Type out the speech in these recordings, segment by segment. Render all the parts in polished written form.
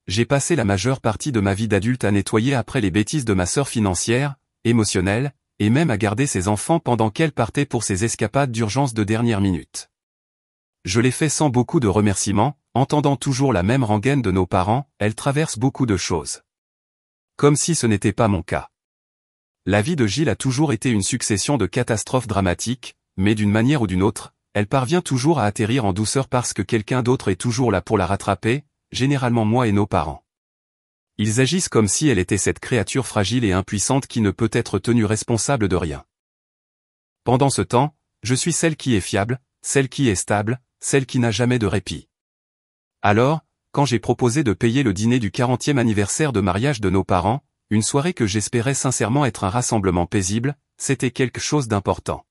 J'ai passé la majeure partie de ma vie d'adulte à nettoyer après les bêtises de ma sœur financière, émotionnelle, et même à garder ses enfants pendant qu'elle partait pour ses escapades d'urgence de dernière minute. Je l'ai fait sans beaucoup de remerciements, entendant toujours la même rengaine de nos parents, elle traverse beaucoup de choses. Comme si ce n'était pas mon cas. La vie de Gilles a toujours été une succession de catastrophes dramatiques, mais d'une manière ou d'une autre, elle parvient toujours à atterrir en douceur parce que quelqu'un d'autre est toujours là pour la rattraper, généralement moi et nos parents. Ils agissent comme si elle était cette créature fragile et impuissante qui ne peut être tenue responsable de rien. Pendant ce temps, je suis celle qui est fiable, celle qui est stable, celle qui n'a jamais de répit. Alors, quand j'ai proposé de payer le dîner du 40e anniversaire de mariage de nos parents, une soirée que j'espérais sincèrement être un rassemblement paisible, c'était quelque chose d'important.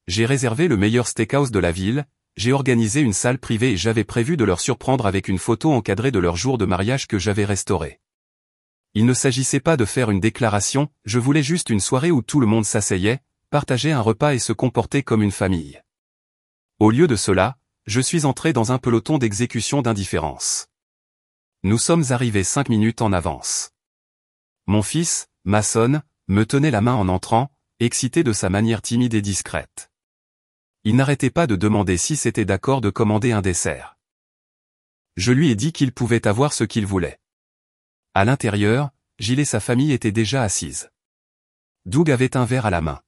J'ai réservé le meilleur steakhouse de la ville, j'ai organisé une salle privée et j'avais prévu de leur surprendre avec une photo encadrée de leur jour de mariage que j'avais restauré. Il ne s'agissait pas de faire une déclaration, je voulais juste une soirée où tout le monde s'asseyait, partageait un repas et se comportait comme une famille. Au lieu de cela, je suis entré dans un peloton d'exécution d'indifférence. Nous sommes arrivés 5 minutes en avance. Mon fils, Mason, me tenait la main en entrant, excité de sa manière timide et discrète. Il n'arrêtait pas de demander si c'était d'accord de commander un dessert. Je lui ai dit qu'il pouvait avoir ce qu'il voulait. À l'intérieur, Gilles et sa famille étaient déjà assises. Doug avait un verre à la main.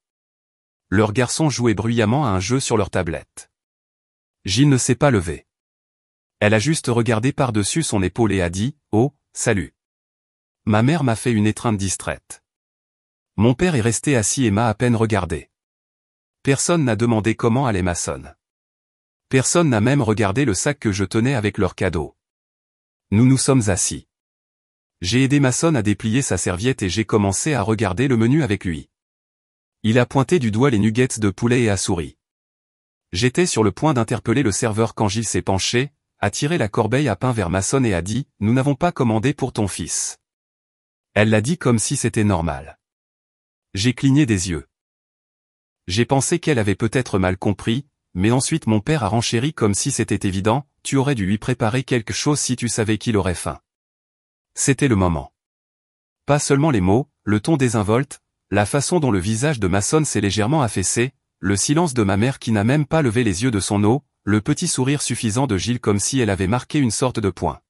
Leur garçon jouait bruyamment à un jeu sur leur tablette. Gilles ne s'est pas levé. Elle a juste regardé par-dessus son épaule et a dit « Oh, salut ». Ma mère m'a fait une étreinte distraite. Mon père est resté assis et m'a à peine regardé. Personne n'a demandé comment allait Mason. Personne n'a même regardé le sac que je tenais avec leurs cadeaux. Nous nous sommes assis. J'ai aidé Mason à déplier sa serviette et j'ai commencé à regarder le menu avec lui. Il a pointé du doigt les nuggets de poulet et a souri. J'étais sur le point d'interpeller le serveur quand Gilles s'est penché, a tiré la corbeille à pain vers Mason et a dit « Nous n'avons pas commandé pour ton fils ». Elle l'a dit comme si c'était normal. J'ai cligné des yeux. J'ai pensé qu'elle avait peut-être mal compris, mais ensuite mon père a renchéri comme si c'était évident, tu aurais dû lui préparer quelque chose si tu savais qu'il aurait faim. C'était le moment. Pas seulement les mots, le ton désinvolte, la façon dont le visage de Mason s'est légèrement affaissé, le silence de ma mère qui n'a même pas levé les yeux de son eau, le petit sourire suffisant de Gilles comme si elle avait marqué une sorte de point.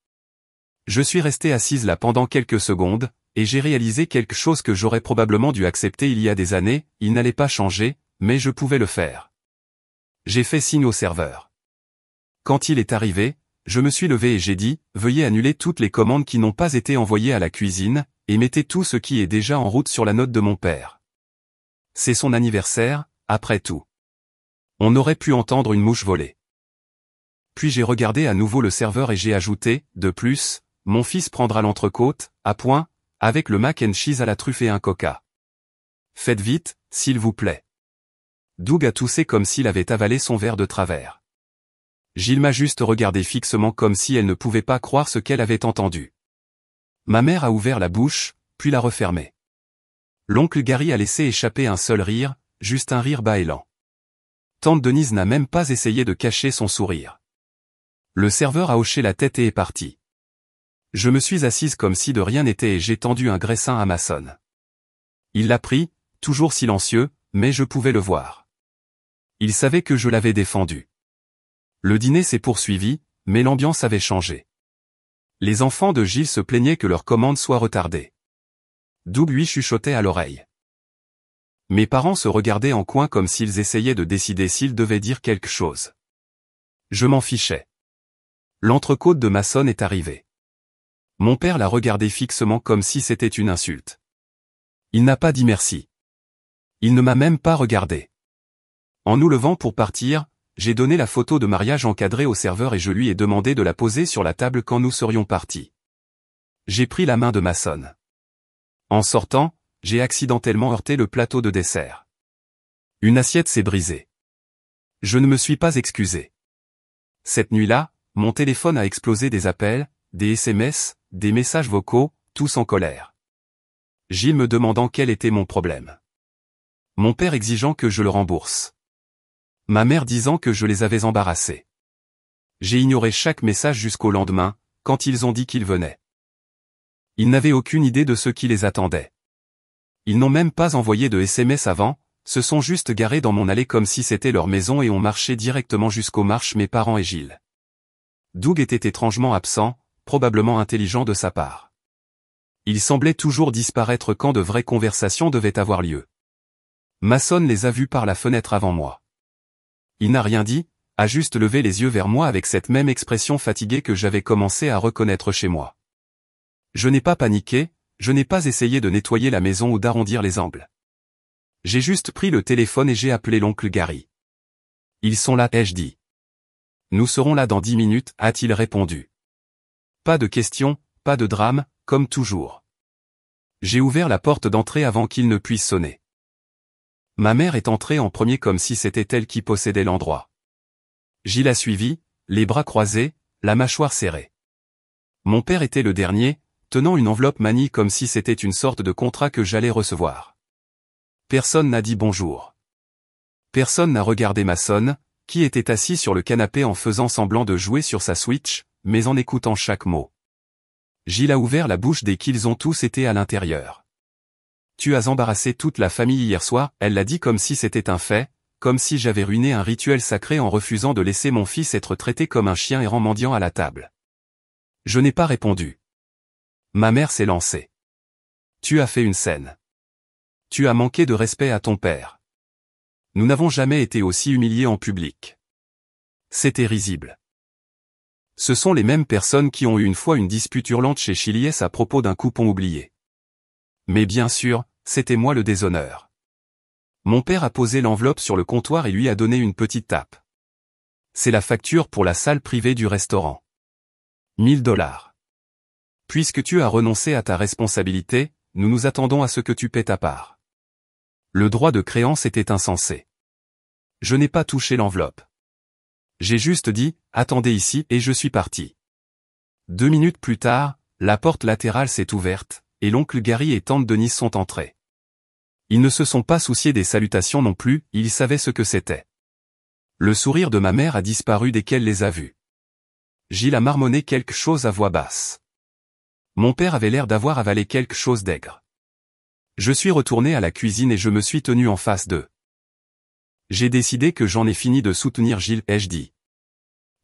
Je suis resté assise là pendant quelques secondes, et j'ai réalisé quelque chose que j'aurais probablement dû accepter il y a des années, il n'allait pas changer, mais je pouvais le faire. J'ai fait signe au serveur. Quand il est arrivé, je me suis levé et j'ai dit, veuillez annuler toutes les commandes qui n'ont pas été envoyées à la cuisine, et mettez tout ce qui est déjà en route sur la note de mon père. C'est son anniversaire, après tout. On aurait pu entendre une mouche voler. Puis j'ai regardé à nouveau le serveur et j'ai ajouté, de plus, mon fils prendra l'entrecôte, à point, avec le mac and cheese à la truffe et un coca. Faites vite, s'il vous plaît. Doug a toussé comme s'il avait avalé son verre de travers. Gilles m'a juste regardé fixement comme si elle ne pouvait pas croire ce qu'elle avait entendu. Ma mère a ouvert la bouche, puis l'a refermée. L'oncle Gary a laissé échapper un seul rire, juste un rire bâillant. Tante Denise n'a même pas essayé de cacher son sourire. Le serveur a hoché la tête et est parti. Je me suis assise comme si de rien n'était et j'ai tendu un graissin à Mason. Il l'a pris, toujours silencieux, mais je pouvais le voir. Il savait que je l'avais défendu. Le dîner s'est poursuivi, mais l'ambiance avait changé. Les enfants de Gilles se plaignaient que leur commande soit retardée. Doug lui chuchotait à l'oreille. Mes parents se regardaient en coin comme s'ils essayaient de décider s'ils devaient dire quelque chose. Je m'en fichais. L'entrecôte de Mason est arrivée. Mon père l'a regardé fixement comme si c'était une insulte. Il n'a pas dit merci. Il ne m'a même pas regardé. En nous levant pour partir, j'ai donné la photo de mariage encadrée au serveur et je lui ai demandé de la poser sur la table quand nous serions partis. J'ai pris la main de Mason. En sortant, j'ai accidentellement heurté le plateau de dessert. Une assiette s'est brisée. Je ne me suis pas excusé. Cette nuit-là, mon téléphone a explosé des appels, des SMS, des messages vocaux, tous en colère. Gilles me demandant quel était mon problème. Mon père exigeant que je le rembourse. Ma mère disant que je les avais embarrassés. J'ai ignoré chaque message jusqu'au lendemain, quand ils ont dit qu'ils venaient. Ils n'avaient aucune idée de ce qui les attendait. Ils n'ont même pas envoyé de SMS avant, se sont juste garés dans mon allée comme si c'était leur maison et ont marché directement jusqu'aux marches mes parents et Gilles. Doug était étrangement absent, probablement intelligent de sa part. Il semblait toujours disparaître quand de vraies conversations devaient avoir lieu. Mason les a vus par la fenêtre avant moi. Il n'a rien dit, a juste levé les yeux vers moi avec cette même expression fatiguée que j'avais commencé à reconnaître chez moi. Je n'ai pas paniqué, je n'ai pas essayé de nettoyer la maison ou d'arrondir les angles. J'ai juste pris le téléphone et j'ai appelé l'oncle Gary. Ils sont là, ai-je dit. Nous serons là dans 10 minutes, a-t-il répondu. Pas de questions, pas de drame, comme toujours. J'ai ouvert la porte d'entrée avant qu'il ne puisse sonner. Ma mère est entrée en premier comme si c'était elle qui possédait l'endroit. Gilles a suivi, les bras croisés, la mâchoire serrée. Mon père était le dernier, tenant une enveloppe manie comme si c'était une sorte de contrat que j'allais recevoir. Personne n'a dit bonjour. Personne n'a regardé Mason, qui était assis sur le canapé en faisant semblant de jouer sur sa Switch, mais en écoutant chaque mot. Gilles a ouvert la bouche dès qu'ils ont tous été à l'intérieur. Tu as embarrassé toute la famille hier soir, elle l'a dit comme si c'était un fait, comme si j'avais ruiné un rituel sacré en refusant de laisser mon fils être traité comme un chien errant mendiant à la table. Je n'ai pas répondu. Ma mère s'est lancée. Tu as fait une scène. Tu as manqué de respect à ton père. Nous n'avons jamais été aussi humiliés en public. C'était risible. Ce sont les mêmes personnes qui ont eu une fois une dispute hurlante chez Chiliès à propos d'un coupon oublié. Mais bien sûr, c'était moi le déshonneur. Mon père a posé l'enveloppe sur le comptoir et lui a donné une petite tape. C'est la facture pour la salle privée du restaurant. 1000 $. Puisque tu as renoncé à ta responsabilité, nous nous attendons à ce que tu paies ta part. Le droit de créance était insensé. Je n'ai pas touché l'enveloppe. J'ai juste dit, attendez ici, et je suis parti. 2 minutes plus tard, la porte latérale s'est ouverte, et l'oncle Gary et tante Denise sont entrés. Ils ne se sont pas souciés des salutations non plus, ils savaient ce que c'était. Le sourire de ma mère a disparu dès qu'elle les a vus. Gilles a marmonné quelque chose à voix basse. Mon père avait l'air d'avoir avalé quelque chose d'aigre. Je suis retourné à la cuisine et je me suis tenu en face d'eux. J'ai décidé que j'en ai fini de soutenir Gilles, ai-je dit.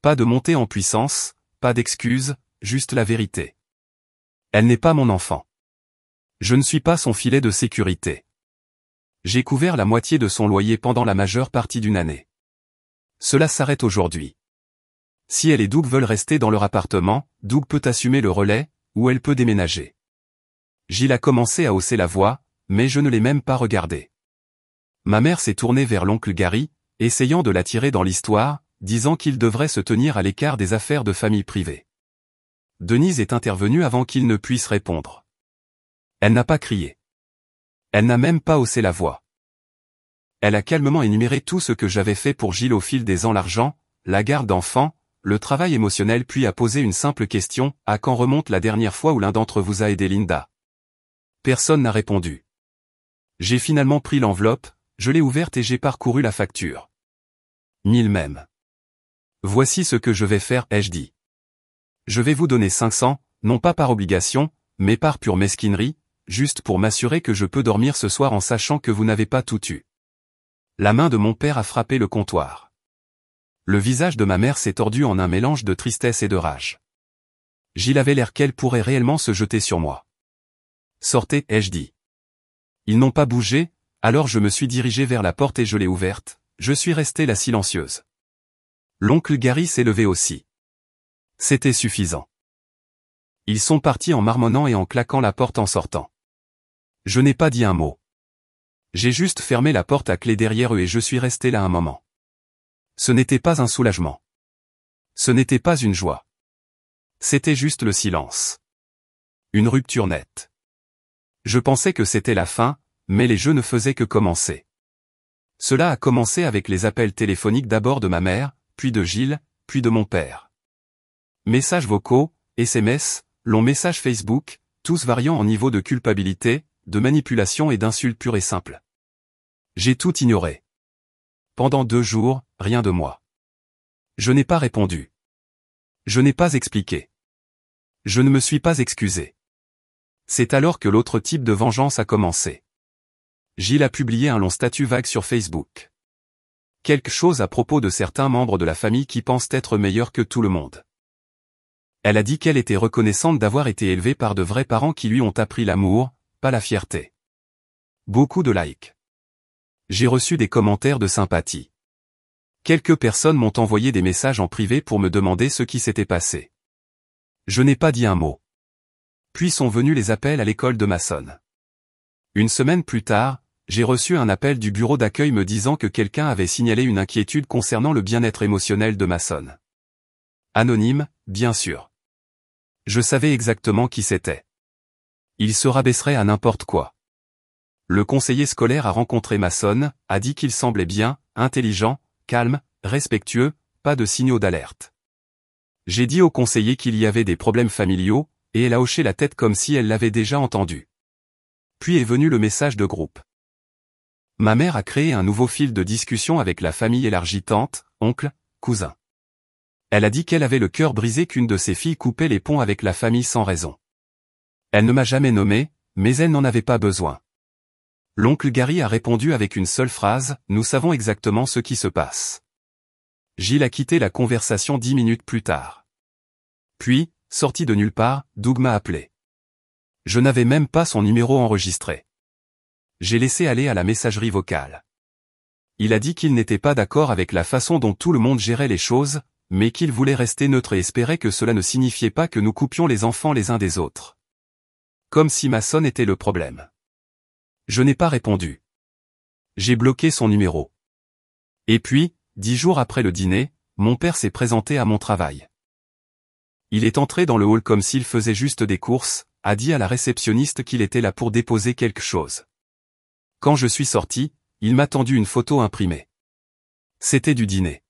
Pas de montée en puissance, pas d'excuses, juste la vérité. Elle n'est pas mon enfant. Je ne suis pas son filet de sécurité. J'ai couvert la moitié de son loyer pendant la majeure partie d'une année. Cela s'arrête aujourd'hui. Si elle et Doug veulent rester dans leur appartement, Doug peut assumer le relais, ou elle peut déménager. Gilles a commencé à hausser la voix, mais je ne l'ai même pas regardé. Ma mère s'est tournée vers l'oncle Gary, essayant de l'attirer dans l'histoire, disant qu'il devrait se tenir à l'écart des affaires de famille privée. Denise est intervenue avant qu'il ne puisse répondre. Elle n'a pas crié. Elle n'a même pas haussé la voix. Elle a calmement énuméré tout ce que j'avais fait pour Gilles au fil des ans, l'argent, la garde d'enfants, le travail émotionnel, puis a posé une simple question, à quand remonte la dernière fois où l'un d'entre vous a aidé Linda? Personne n'a répondu. J'ai finalement pris l'enveloppe, je l'ai ouverte et j'ai parcouru la facture. 1000 même. Voici ce que je vais faire, ai-je dit. Je vais vous donner 500, non pas par obligation, mais par pure mesquinerie, juste pour m'assurer que je peux dormir ce soir en sachant que vous n'avez pas tout eu. La main de mon père a frappé le comptoir. Le visage de ma mère s'est tordu en un mélange de tristesse et de rage. Gilles avait l'air qu'elle pourrait réellement se jeter sur moi. Sortez, ai-je dit. Ils n'ont pas bougé, alors je me suis dirigé vers la porte et je l'ai ouverte, je suis restée là silencieuse. L'oncle Gary s'est levé aussi. C'était suffisant. Ils sont partis en marmonnant et en claquant la porte en sortant. Je n'ai pas dit un mot. J'ai juste fermé la porte à clé derrière eux et je suis resté là un moment. Ce n'était pas un soulagement. Ce n'était pas une joie. C'était juste le silence. Une rupture nette. Je pensais que c'était la fin, mais les jeux ne faisaient que commencer. Cela a commencé avec les appels téléphoniques d'abord de ma mère, puis de Gilles, puis de mon père. Messages vocaux, SMS, longs messages Facebook, tous variant en niveau de culpabilité, de manipulation et d'insultes pures et simples. J'ai tout ignoré. Pendant 2 jours, rien de moi. Je n'ai pas répondu. Je n'ai pas expliqué. Je ne me suis pas excusé. C'est alors que l'autre type de vengeance a commencé. Gilles a publié un long statut vague sur Facebook. Quelque chose à propos de certains membres de la famille qui pensent être meilleurs que tout le monde. Elle a dit qu'elle était reconnaissante d'avoir été élevée par de vrais parents qui lui ont appris l'amour, pas la fierté. Beaucoup de likes. J'ai reçu des commentaires de sympathie. Quelques personnes m'ont envoyé des messages en privé pour me demander ce qui s'était passé. Je n'ai pas dit un mot. Puis sont venus les appels à l'école de Masson. Une semaine plus tard, j'ai reçu un appel du bureau d'accueil me disant que quelqu'un avait signalé une inquiétude concernant le bien-être émotionnel de Masson. Anonyme, bien sûr. Je savais exactement qui c'était. Il se rabaisserait à n'importe quoi. Le conseiller scolaire a rencontré Masson, a dit qu'il semblait bien, intelligent, calme, respectueux, pas de signaux d'alerte. J'ai dit au conseiller qu'il y avait des problèmes familiaux, et elle a hoché la tête comme si elle l'avait déjà entendu. Puis est venu le message de groupe. Ma mère a créé un nouveau fil de discussion avec la famille élargie tante, oncle, cousin. Elle a dit qu'elle avait le cœur brisé qu'une de ses filles coupait les ponts avec la famille sans raison. Elle ne m'a jamais nommé, mais elle n'en avait pas besoin. L'oncle Gary a répondu avec une seule phrase, « Nous savons exactement ce qui se passe ». Gilles a quitté la conversation 10 minutes plus tard. Puis, sorti de nulle part, Doug m'a appelé. Je n'avais même pas son numéro enregistré. J'ai laissé aller à la messagerie vocale. Il a dit qu'il n'était pas d'accord avec la façon dont tout le monde gérait les choses, mais qu'il voulait rester neutre et espérait que cela ne signifiait pas que nous coupions les enfants les uns des autres. Comme si Masson était le problème. Je n'ai pas répondu. J'ai bloqué son numéro. Et puis, 10 jours après le dîner, mon père s'est présenté à mon travail. Il est entré dans le hall comme s'il faisait juste des courses, a dit à la réceptionniste qu'il était là pour déposer quelque chose. Quand je suis sorti, il m'a tendu une photo imprimée. C'était du dîner.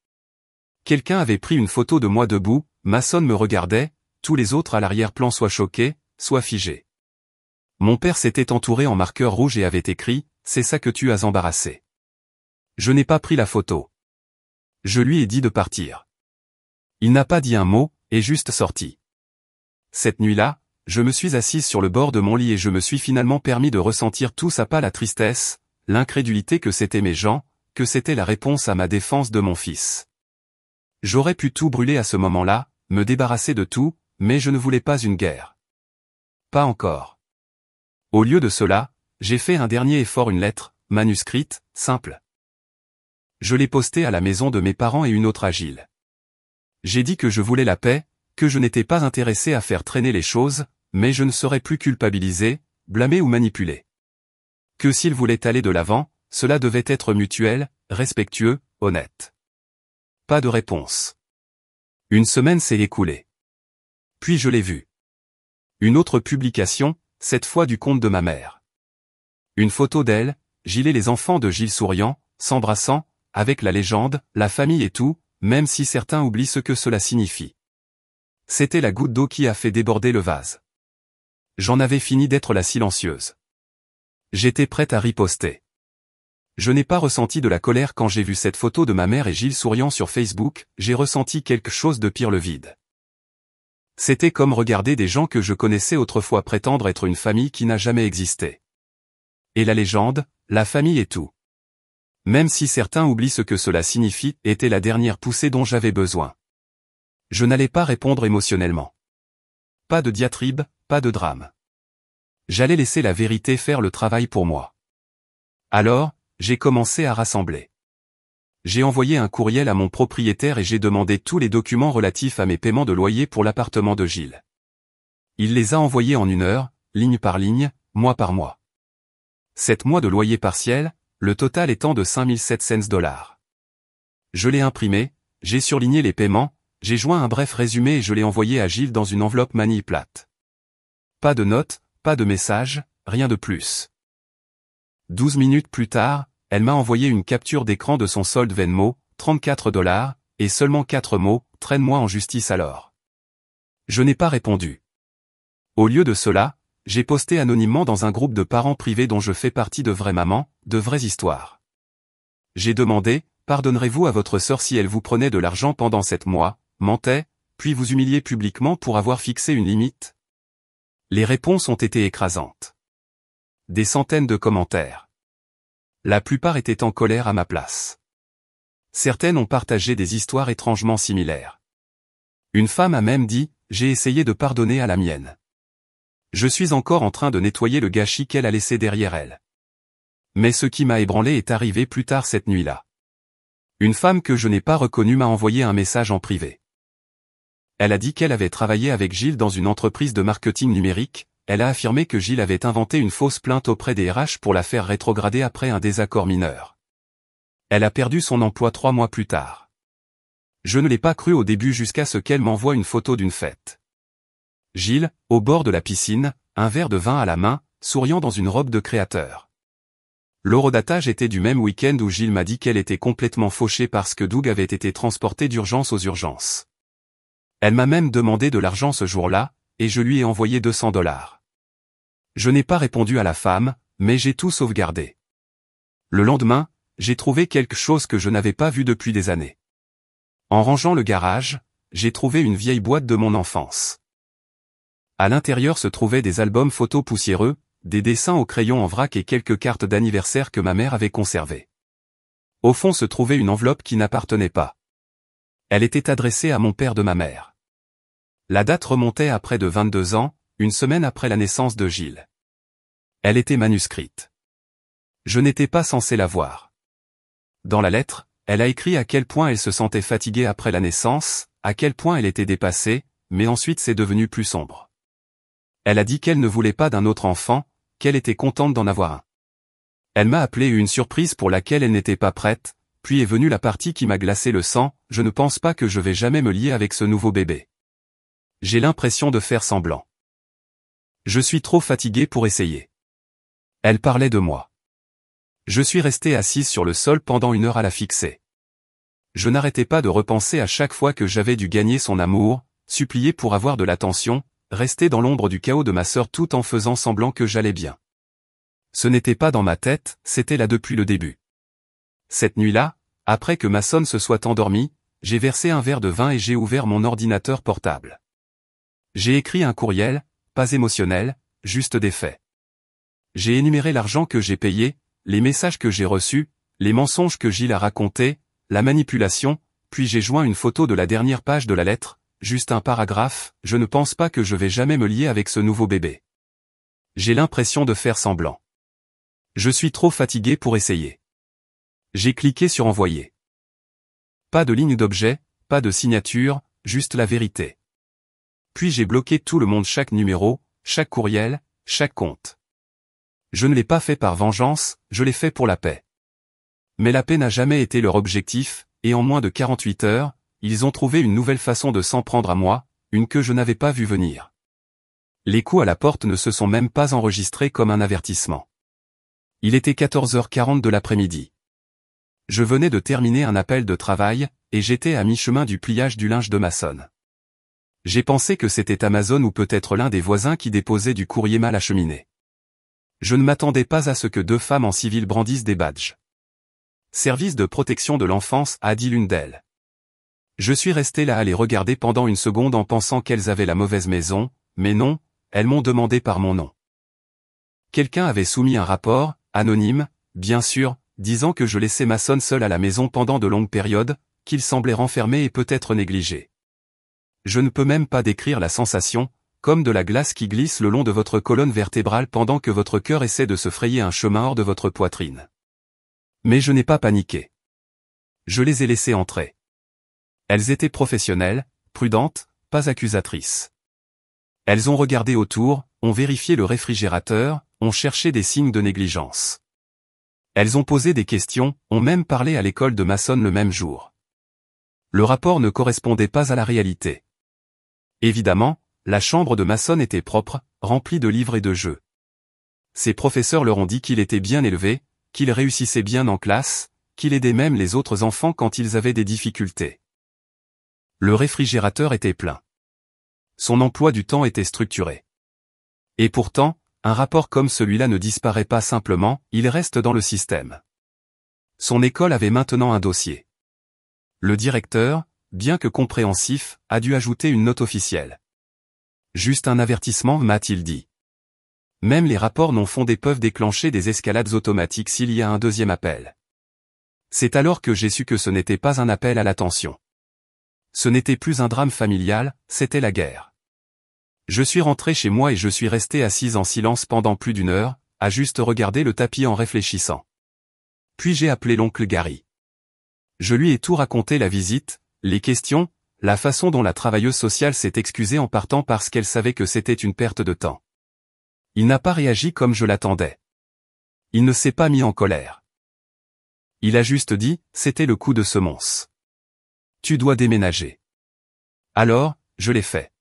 Quelqu'un avait pris une photo de moi debout, Masson me regardait, tous les autres à l'arrière-plan soit choqués, soit figés. Mon père s'était entouré en marqueur rouge et avait écrit « C'est ça que tu as embarrassé ». Je n'ai pas pris la photo. Je lui ai dit de partir. Il n'a pas dit un mot, et juste sorti. Cette nuit-là, je me suis assise sur le bord de mon lit et je me suis finalement permis de ressentir tout à pas la tristesse, l'incrédulité que c'était mes gens, que c'était la réponse à ma défense de mon fils. J'aurais pu tout brûler à ce moment-là, me débarrasser de tout, mais je ne voulais pas une guerre. Pas encore. Au lieu de cela, j'ai fait un dernier effort, une lettre, manuscrite, simple. Je l'ai postée à la maison de mes parents et une autre à Gilles. J'ai dit que je voulais la paix, que je n'étais pas intéressé à faire traîner les choses, mais je ne serais plus culpabilisé, blâmé ou manipulé. Que s'il voulait aller de l'avant, cela devait être mutuel, respectueux, honnête. Pas de réponse. Une semaine s'est écoulée. Puis je l'ai vu. Une autre publication, cette fois du compte de ma mère. Une photo d'elle, Gilles et les enfants de Gilles souriant, s'embrassant, avec la légende, la famille et tout, même si certains oublient ce que cela signifie. C'était la goutte d'eau qui a fait déborder le vase. J'en avais fini d'être la silencieuse. J'étais prête à riposter. Je n'ai pas ressenti de la colère quand j'ai vu cette photo de ma mère et Gilles souriant sur Facebook, j'ai ressenti quelque chose de pire, le vide. C'était comme regarder des gens que je connaissais autrefois prétendre être une famille qui n'a jamais existé. Et la légende, la famille et tout. Même si certains oublient ce que cela signifie, était la dernière poussée dont j'avais besoin. Je n'allais pas répondre émotionnellement. Pas de diatribe, pas de drame. J'allais laisser la vérité faire le travail pour moi. Alors, j'ai commencé à rassembler. J'ai envoyé un courriel à mon propriétaire et j'ai demandé tous les documents relatifs à mes paiements de loyer pour l'appartement de Gilles. Il les a envoyés en 1 heure, ligne par ligne, mois par mois. 7 mois de loyer partiel, le total étant de $5,700. Je l'ai imprimé, j'ai surligné les paiements, j'ai joint un bref résumé et je l'ai envoyé à Gilles dans une enveloppe manille plate. Pas de notes, pas de message, rien de plus. 12 minutes plus tard, elle m'a envoyé une capture d'écran de son solde Venmo, $34, et seulement 4 mots, traîne-moi en justice alors. Je n'ai pas répondu. Au lieu de cela, j'ai posté anonymement dans un groupe de parents privés dont je fais partie de vraies mamans, de vraies histoires. J'ai demandé, pardonnerez-vous à votre sœur si elle vous prenait de l'argent pendant 7 mois, mentait, puis vous humiliait publiquement pour avoir fixé une limite? Les réponses ont été écrasantes. Des centaines de commentaires. La plupart étaient en colère à ma place. Certaines ont partagé des histoires étrangement similaires. Une femme a même dit « J'ai essayé de pardonner à la mienne. Je suis encore en train de nettoyer le gâchis qu'elle a laissé derrière elle. » Mais ce qui m'a ébranlé est arrivé plus tard cette nuit-là. Une femme que je n'ai pas reconnue m'a envoyé un message en privé. Elle a dit qu'elle avait travaillé avec Gilles dans une entreprise de marketing numérique. Elle a affirmé que Gilles avait inventé une fausse plainte auprès des RH pour la faire rétrograder après un désaccord mineur. Elle a perdu son emploi 3 mois plus tard. Je ne l'ai pas cru au début jusqu'à ce qu'elle m'envoie une photo d'une fête. Gilles, au bord de la piscine, un verre de vin à la main, souriant dans une robe de créateur. L'horodatage était du même week-end où Gilles m'a dit qu'elle était complètement fauchée parce que Doug avait été transporté d'urgence aux urgences. Elle m'a même demandé de l'argent ce jour-là, et je lui ai envoyé 200 $. Je n'ai pas répondu à la femme, mais j'ai tout sauvegardé. Le lendemain, j'ai trouvé quelque chose que je n'avais pas vu depuis des années. En rangeant le garage, j'ai trouvé une vieille boîte de mon enfance. À l'intérieur se trouvaient des albums photos poussiéreux, des dessins au crayon en vrac et quelques cartes d'anniversaire que ma mère avait conservées. Au fond se trouvait une enveloppe qui n'appartenait pas. Elle était adressée à mon père de ma mère. La date remontait à près de 22 ans, une semaine après la naissance de Gilles. Elle était manuscrite. Je n'étais pas censé la voir. Dans la lettre, elle a écrit à quel point elle se sentait fatiguée après la naissance, à quel point elle était dépassée, mais ensuite c'est devenu plus sombre. Elle a dit qu'elle ne voulait pas d'un autre enfant, qu'elle était contente d'en avoir un. Elle m'a appelé une surprise pour laquelle elle n'était pas prête, puis est venue la partie qui m'a glacé le sang, je ne pense pas que je vais jamais me lier avec ce nouveau bébé. J'ai l'impression de faire semblant. Je suis trop fatigué pour essayer. Elle parlait de moi. Je suis resté assise sur le sol pendant 1 heure à la fixer. Je n'arrêtais pas de repenser à chaque fois que j'avais dû gagner son amour, supplier pour avoir de l'attention, rester dans l'ombre du chaos de ma sœur tout en faisant semblant que j'allais bien. Ce n'était pas dans ma tête, c'était là depuis le début. Cette nuit-là, après que ma sonne se soit endormie, j'ai versé un verre de vin et j'ai ouvert mon ordinateur portable. J'ai écrit un courriel, pas émotionnel, juste des faits. J'ai énuméré l'argent que j'ai payé, les messages que j'ai reçus, les mensonges que Gilles a racontés, la manipulation, puis j'ai joint une photo de la dernière page de la lettre, juste un paragraphe, je ne pense pas que je vais jamais me lier avec ce nouveau bébé. J'ai l'impression de faire semblant. Je suis trop fatigué pour essayer. J'ai cliqué sur envoyer. Pas de ligne d'objet, pas de signature, juste la vérité. Puis j'ai bloqué tout le monde, chaque numéro, chaque courriel, chaque compte. Je ne l'ai pas fait par vengeance, je l'ai fait pour la paix. Mais la paix n'a jamais été leur objectif, et en moins de 48 heures, ils ont trouvé une nouvelle façon de s'en prendre à moi, une que je n'avais pas vue venir. Les coups à la porte ne se sont même pas enregistrés comme un avertissement. Il était 14h40 de l'après-midi. Je venais de terminer un appel de travail, et j'étais à mi-chemin du pliage du linge de ma sonne. J'ai pensé que c'était Amazon ou peut-être l'un des voisins qui déposait du courrier mal acheminé. Je ne m'attendais pas à ce que 2 femmes en civil brandissent des badges. Service de protection de l'enfance, a dit l'une d'elles. Je suis resté là à les regarder pendant 1 seconde en pensant qu'elles avaient la mauvaise maison, mais non, elles m'ont demandé par mon nom. Quelqu'un avait soumis un rapport, anonyme, bien sûr, disant que je laissais ma sonne seule à la maison pendant de longues périodes, qu'il semblait renfermé et peut-être négligé. Je ne peux même pas décrire la sensation, comme de la glace qui glisse le long de votre colonne vertébrale pendant que votre cœur essaie de se frayer un chemin hors de votre poitrine. Mais je n'ai pas paniqué. Je les ai laissées entrer. Elles étaient professionnelles, prudentes, pas accusatrices. Elles ont regardé autour, ont vérifié le réfrigérateur, ont cherché des signes de négligence. Elles ont posé des questions, ont même parlé à l'école de ma sonne le même jour. Le rapport ne correspondait pas à la réalité. Évidemment, la chambre de ma sonne était propre, remplie de livres et de jeux. Ses professeurs leur ont dit qu'il était bien élevé, qu'il réussissait bien en classe, qu'il aidait même les autres enfants quand ils avaient des difficultés. Le réfrigérateur était plein. Son emploi du temps était structuré. Et pourtant, un rapport comme celui-là ne disparaît pas simplement, il reste dans le système. Son école avait maintenant un dossier. Le directeur, bien que compréhensif, a dû ajouter une note officielle. Juste un avertissement, m'a-t-il dit. Même les rapports non fondés peuvent déclencher des escalades automatiques s'il y a un deuxième appel. C'est alors que j'ai su que ce n'était pas un appel à l'attention. Ce n'était plus un drame familial, c'était la guerre. Je suis rentré chez moi et je suis resté assise en silence pendant plus d'1 heure, à juste regarder le tapis en réfléchissant. Puis j'ai appelé l'oncle Gary. Je lui ai tout raconté, la visite, les questions, la façon dont la travailleuse sociale s'est excusée en partant parce qu'elle savait que c'était une perte de temps. Il n'a pas réagi comme je l'attendais. Il ne s'est pas mis en colère. Il a juste dit, c'était le coup de semonce. Tu dois déménager. Alors, je l'ai fait.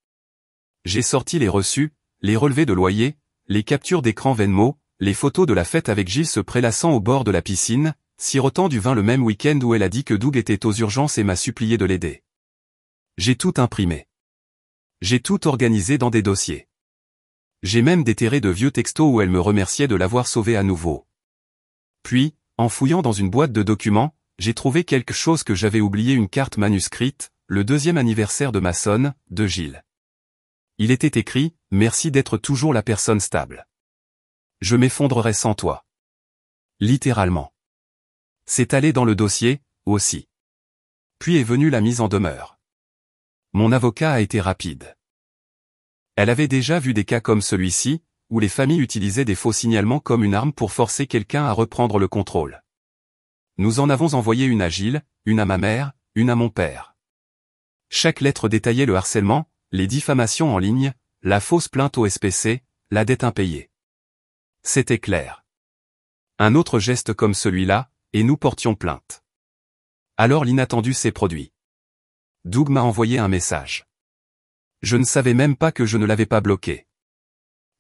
J'ai sorti les reçus, les relevés de loyer, les captures d'écran Venmo, les photos de la fête avec Gilles se prélassant au bord de la piscine, sirotant du vin le même week-end où elle a dit que Doug était aux urgences et m'a supplié de l'aider. J'ai tout imprimé. J'ai tout organisé dans des dossiers. J'ai même déterré de vieux textos où elle me remerciait de l'avoir sauvé à nouveau. Puis, en fouillant dans une boîte de documents, j'ai trouvé quelque chose que j'avais oublié, une carte manuscrite, le 2e anniversaire de ma sonne, de Gilles. Il était écrit, « Merci d'être toujours la personne stable. Je m'effondrerai sans toi. » Littéralement. C'est allé dans le dossier, aussi. Puis est venue la mise en demeure. Mon avocat a été rapide. Elle avait déjà vu des cas comme celui-ci, où les familles utilisaient des faux signalements comme une arme pour forcer quelqu'un à reprendre le contrôle. Nous en avons envoyé une à Gilles, une à ma mère, une à mon père. Chaque lettre détaillait le harcèlement, les diffamations en ligne, la fausse plainte au SPC, la dette impayée. C'était clair. Un autre geste comme celui-là, et nous portions plainte. Alors l'inattendu s'est produit. Doug m'a envoyé un message. Je ne savais même pas que je ne l'avais pas bloqué.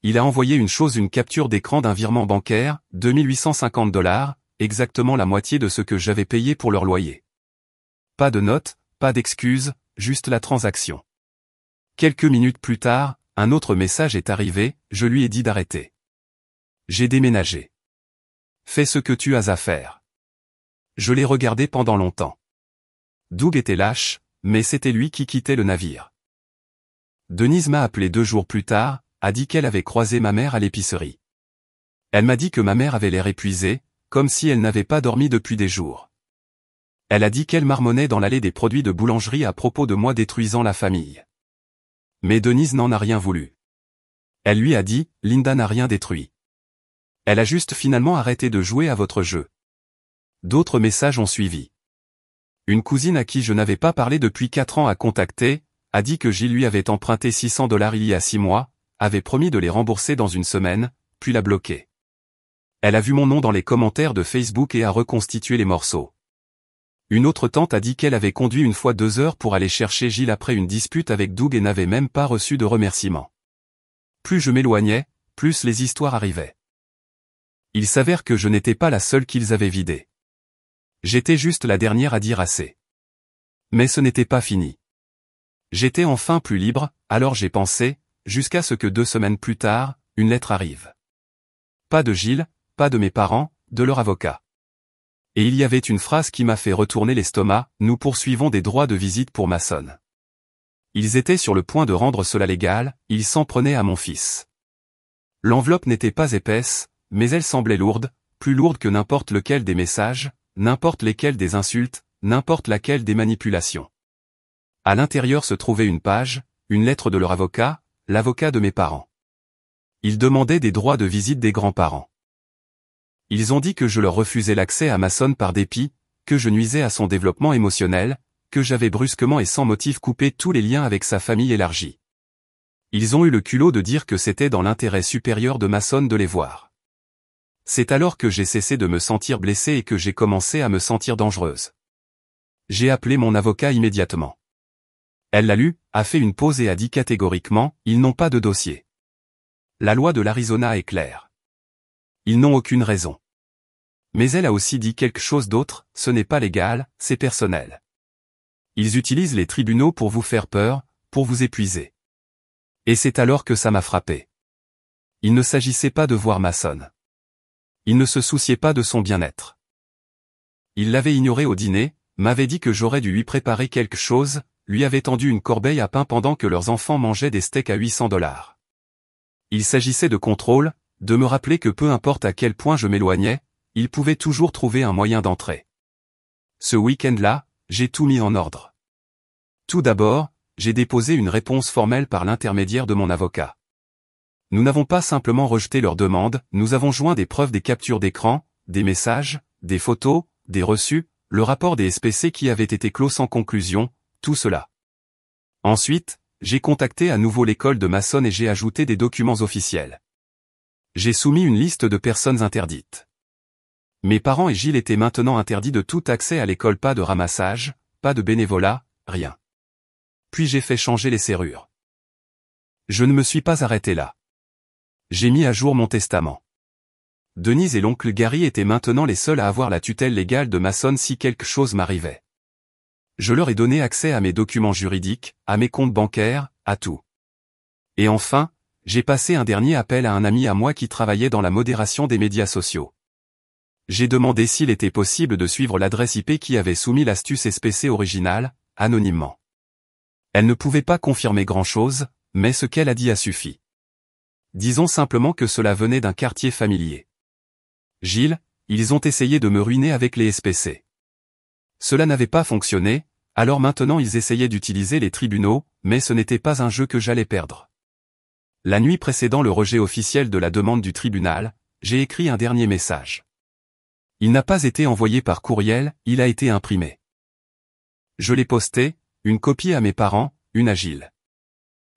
Il a envoyé une capture d'écran d'un virement bancaire, $2850, exactement la moitié de ce que j'avais payé pour leur loyer. Pas de note, pas d'excuses, juste la transaction. Quelques minutes plus tard, un autre message est arrivé, je lui ai dit d'arrêter. J'ai déménagé. Fais ce que tu as à faire. Je l'ai regardé pendant longtemps. Doug était lâche, mais c'était lui qui quittait le navire. Denise m'a appelé 2 jours plus tard, a dit qu'elle avait croisé ma mère à l'épicerie. Elle m'a dit que ma mère avait l'air épuisée, comme si elle n'avait pas dormi depuis des jours. Elle a dit qu'elle marmonnait dans l'allée des produits de boulangerie à propos de moi détruisant la famille. Mais Denise n'en a rien voulu. Elle lui a dit, Linda n'a rien détruit. Elle a juste finalement arrêté de jouer à votre jeu. D'autres messages ont suivi. Une cousine à qui je n'avais pas parlé depuis 4 ans a contacté, a dit que Gilles lui avait emprunté $600 il y a 6 mois, avait promis de les rembourser dans 1 semaine, puis l'a bloqué. Elle a vu mon nom dans les commentaires de Facebook et a reconstitué les morceaux. Une autre tante a dit qu'elle avait conduit une fois 2 heures pour aller chercher Gilles après une dispute avec Doug et n'avait même pas reçu de remerciement. Plus je m'éloignais, plus les histoires arrivaient. Il s'avère que je n'étais pas la seule qu'ils avaient vidée. J'étais juste la dernière à dire assez. Mais ce n'était pas fini. J'étais enfin plus libre, alors j'ai pensé, jusqu'à ce que 2 semaines plus tard, une lettre arrive. Pas de Gilles, pas de mes parents, de leur avocat. Et il y avait une phrase qui m'a fait retourner l'estomac, nous poursuivons des droits de visite pour ma sonne. Ils étaient sur le point de rendre cela légal, ils s'en prenaient à mon fils. L'enveloppe n'était pas épaisse, mais elle semblait lourde, plus lourde que n'importe lequel des messages, n'importe lesquels des insultes, n'importe laquelle des manipulations. À l'intérieur se trouvait une page, une lettre de leur avocat, l'avocat de mes parents. Ils demandaient des droits de visite des grands-parents. Ils ont dit que je leur refusais l'accès à ma sonne par dépit, que je nuisais à son développement émotionnel, que j'avais brusquement et sans motif coupé tous les liens avec sa famille élargie. Ils ont eu le culot de dire que c'était dans l'intérêt supérieur de ma sonne de les voir. C'est alors que j'ai cessé de me sentir blessée et que j'ai commencé à me sentir dangereuse. J'ai appelé mon avocat immédiatement. Elle l'a lu, a fait une pause et a dit catégoriquement, ils n'ont pas de dossier. La loi de l'Arizona est claire. Ils n'ont aucune raison. Mais elle a aussi dit quelque chose d'autre, ce n'est pas légal, c'est personnel. Ils utilisent les tribunaux pour vous faire peur, pour vous épuiser. Et c'est alors que ça m'a frappé. Il ne s'agissait pas de voir ma sonne. Il ne se souciait pas de son bien-être. Il l'avait ignoré au dîner, m'avait dit que j'aurais dû lui préparer quelque chose, lui avait tendu une corbeille à pain pendant que leurs enfants mangeaient des steaks à $800. Il s'agissait de contrôle, de me rappeler que peu importe à quel point je m'éloignais, il pouvait toujours trouver un moyen d'entrer. Ce week-end-là, j'ai tout mis en ordre. Tout d'abord, j'ai déposé une réponse formelle par l'intermédiaire de mon avocat. Nous n'avons pas simplement rejeté leur demande, nous avons joint des preuves, des captures d'écran, des messages, des photos, des reçus, le rapport des SPC qui avait été clos sans conclusion, tout cela. Ensuite, j'ai contacté à nouveau l'école de Mason et j'ai ajouté des documents officiels. J'ai soumis une liste de personnes interdites. Mes parents et Gilles étaient maintenant interdits de tout accès à l'école, pas de ramassage, pas de bénévolat, rien. Puis j'ai fait changer les serrures. Je ne me suis pas arrêté là. J'ai mis à jour mon testament. Denise et l'oncle Gary étaient maintenant les seuls à avoir la tutelle légale de Mason si quelque chose m'arrivait. Je leur ai donné accès à mes documents juridiques, à mes comptes bancaires, à tout. Et enfin, j'ai passé un dernier appel à un ami à moi qui travaillait dans la modération des médias sociaux. J'ai demandé s'il était possible de suivre l'adresse IP qui avait soumis l'astuce SPC originale, anonymement. Elle ne pouvait pas confirmer grand-chose, mais ce qu'elle a dit a suffi. Disons simplement que cela venait d'un quartier familier. Gilles, ils ont essayé de me ruiner avec les SPC. Cela n'avait pas fonctionné, alors maintenant ils essayaient d'utiliser les tribunaux, mais ce n'était pas un jeu que j'allais perdre. La nuit précédant le rejet officiel de la demande du tribunal, j'ai écrit un dernier message. Il n'a pas été envoyé par courriel, il a été imprimé. Je l'ai posté, une copie à mes parents, une à Gilles.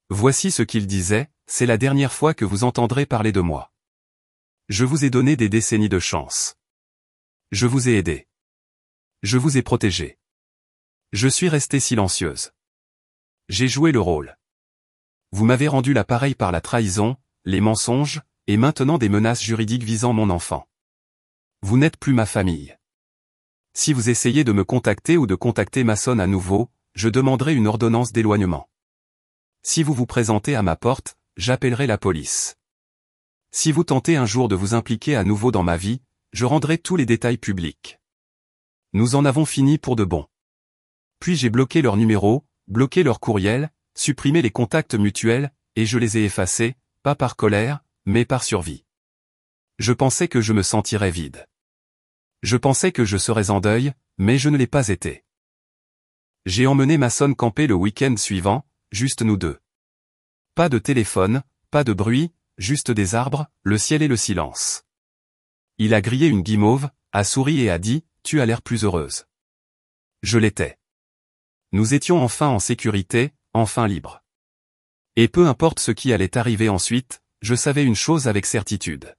Voici ce qu'il disait, c'est la dernière fois que vous entendrez parler de moi. Je vous ai donné des décennies de chance. Je vous ai aidé. Je vous ai protégé. Je suis restée silencieuse. J'ai joué le rôle. Vous m'avez rendu l'appareil par la trahison, les mensonges, et maintenant des menaces juridiques visant mon enfant. Vous n'êtes plus ma famille. Si vous essayez de me contacter ou de contacter Mason à nouveau, je demanderai une ordonnance d'éloignement. Si vous vous présentez à ma porte, j'appellerai la police. Si vous tentez un jour de vous impliquer à nouveau dans ma vie, je rendrai tous les détails publics. Nous en avons fini pour de bon. Puis j'ai bloqué leur numéro, bloqué leur courriel, supprimé les contacts mutuels, et je les ai effacés, pas par colère, mais par survie. Je pensais que je me sentirais vide. Je pensais que je serais en deuil, mais je ne l'ai pas été. J'ai emmené Mason camper le week-end suivant, juste nous deux. Pas de téléphone, pas de bruit, juste des arbres, le ciel et le silence. Il a grillé une guimauve, a souri et a dit, « Tu as l'air plus heureuse. » Je l'étais. Nous étions enfin en sécurité, enfin libres. Et peu importe ce qui allait arriver ensuite, je savais une chose avec certitude.